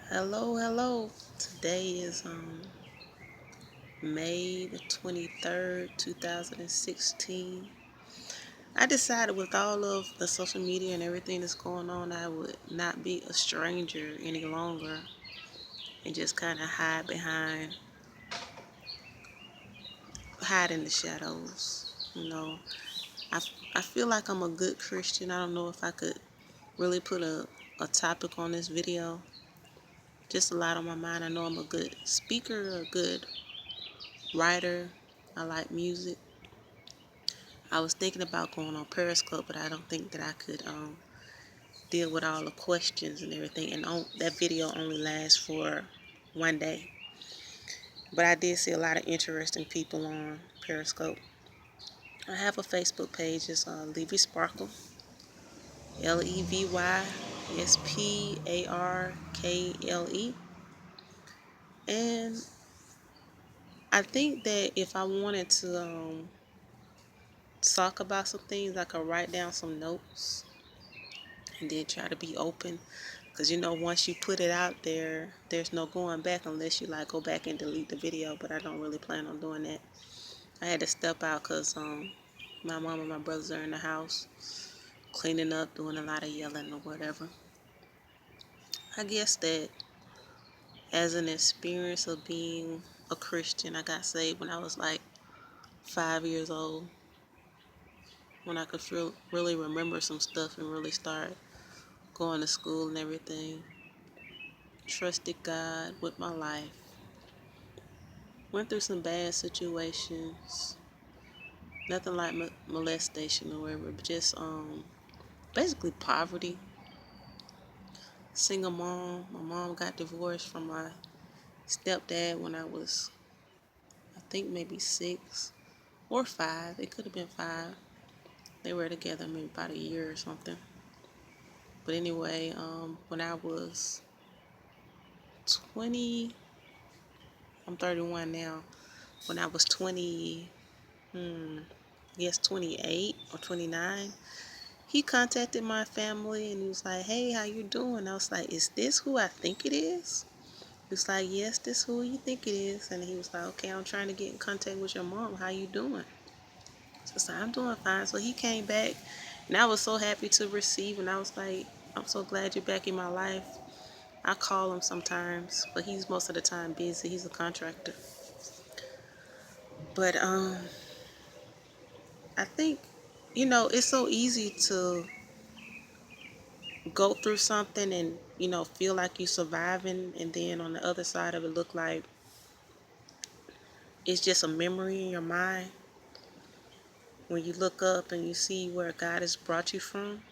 Hello. Today is May the 23rd, 2016. I decided with all of the social media and everything that's going on, I would not be a stranger any longer and just kind of hide in the shadows. I, I feel like I'm a good Christian. I don't know if I could really put a topic on this video. Just a lot on my mind. I know I'm a good speaker, a good writer. I like music. I was thinking about going on Periscope, but I don't think that I could deal with all the questions and everything. And that video only lasts for one day. But I did see a lot of interesting people on Periscope. I have a Facebook page. It's Levy Sparkle, LevySparkle. And I think that if I wanted to talk about some things, I could write down some notes and then try to be open. Because once you put it out there, there's no going back unless you like go back and delete the video. But I don't really plan on doing that. I had to step out because my mom and my brothers are in the house cleaning up, doing a lot of yelling or whatever. I guess that as an experience of being a Christian, I got saved when I was like 5 years old, when I could really remember some stuff and really start going to school and everything. Trusted God with my life. Went through some bad situations. Nothing like molestation or whatever, but just basically poverty. Single mom. My mom got divorced from my stepdad when I was, I think, maybe 6 or 5. It could have been 5. They were together maybe about a year or something. But anyway, when I was 20, I'm 31 now. When I was 28 or 29, he contacted my family and he was like, "Hey, how you doing?" I was like, "Is this who I think it is?" He was like, "Yes, this who you think it is." And he was like, "Okay, I'm trying to get in contact with your mom. How you doing?" So I said, "I'm doing fine." So he came back and I was so happy to receive, and I was like, "I'm so glad you're back in my life." I call him sometimes, but he's most of the time busy. He's a contractor. But I think, it's so easy to go through something and, feel like you're surviving, and then on the other side of it look like it's just a memory in your mind when you look up and you see where God has brought you from.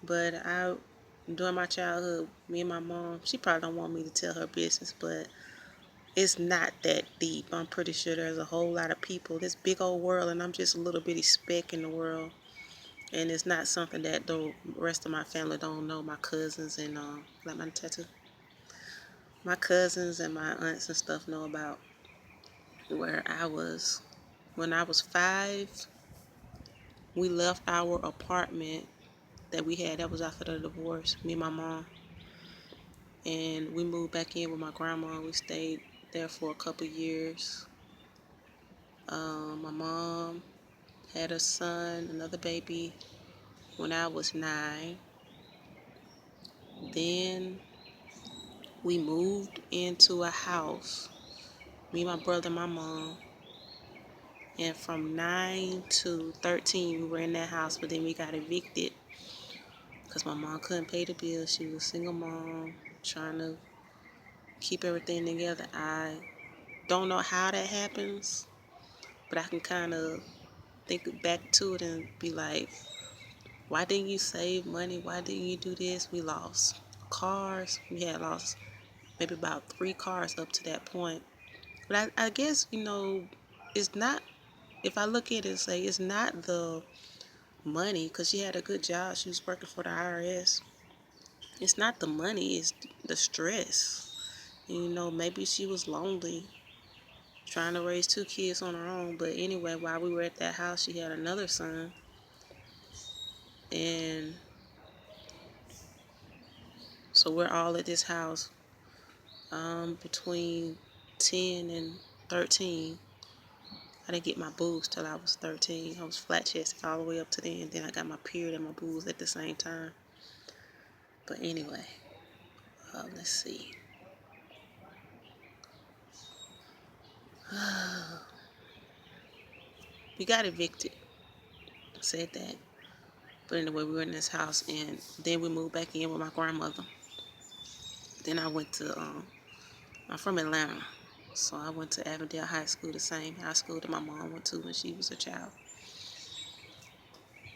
But during my childhood, me and my mom, she probably don't want me to tell her business, but it's not that deep. I'm pretty sure there's a whole lot of people, this big old world, and I'm just a little bitty speck in the world. And it's not something that the rest of my family don't know. My cousins and like my tattoo. My cousins and my aunts and stuff know about where I was. When I was 5, we left our apartment that we had. That was after the divorce, me and my mom. And we moved back in with my grandma. We stayed there for a couple years. My mom had a son, another baby, when I was 9. Then we moved into a house, me, my brother, and my mom. And from 9 to 13, we were in that house, but then we got evicted because my mom couldn't pay the bills. She was a single mom trying to keep everything together. I don't know how that happens, but I can kind of think back to it and be like, why didn't you save money? Why didn't you do this? We lost cars. We had lost maybe about 3 cars up to that point. But I guess, it's not, if I look at it and say it's not the money, because she had a good job. She was working for the IRS. It's not the money, it's the stress. Maybe she was lonely trying to raise 2 kids on her own. But anyway, while we were at that house, she had another son. And So we're all at this house between 10 and 13. I didn't get my boobs till I was 13. I was flat chested all the way up to then. Then I got my period and my boobs at the same time. But anyway, let's see. We got evicted. I said that. But anyway, we were in this house, and then we moved back in with my grandmother. Then I went to, I'm from Atlanta, so I went to Avondale High School, the same high school that my mom went to when she was a child.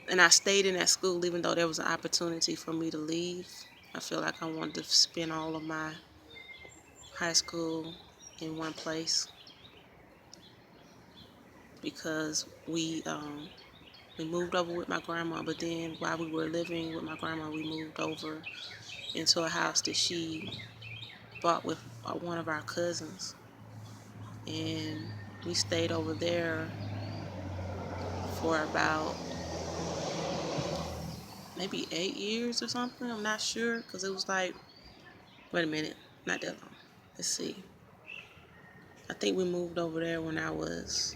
And I stayed in that school even though there was an opportunity for me to leave. I feel like I wanted to spend all of my high school in one place because we moved over with my grandma, but then while we were living with my grandma, we moved over into a house that she bought with one of our cousins. And we stayed over there for about maybe 8 years or something. I'm not sure because it was like, wait a minute, not that long. Let's see. I think we moved over there when I was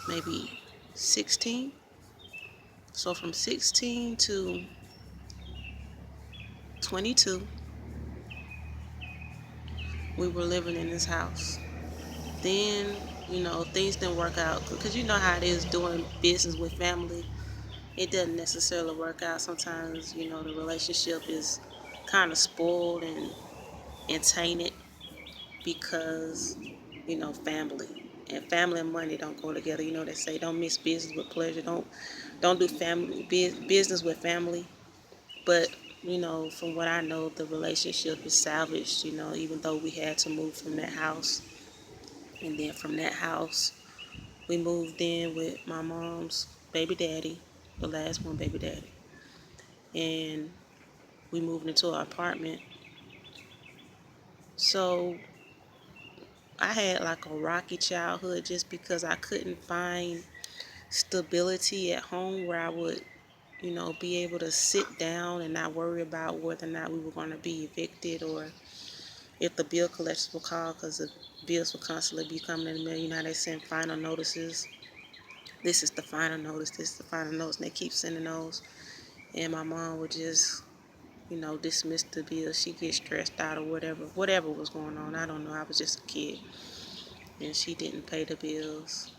maybe 16. So from 16 to 22, we were living in this house. Then, things didn't work out because you know how it is doing business with family. It doesn't necessarily work out. Sometimes, the relationship is kind of spoiled and tainted because, family. And family and money don't go together. They say don't mix business with pleasure. Don't do business with family. But, from what I know, the relationship is salvaged, even though we had to move from that house. And then from that house, we moved in with my mom's baby daddy, the last one baby daddy. And we moved into an apartment. So I had like a rocky childhood just because I couldn't find stability at home where I would, be able to sit down and not worry about whether or not we were going to be evicted or if the bill collectors will call because the bills will constantly be coming in the mail. They send final notices. This is the final notice. This is the final notice. And they keep sending those. And my mom would just, dismiss the bill. She get stressed out or whatever was going on. I don't know. I was just a kid. And she didn't pay the bills.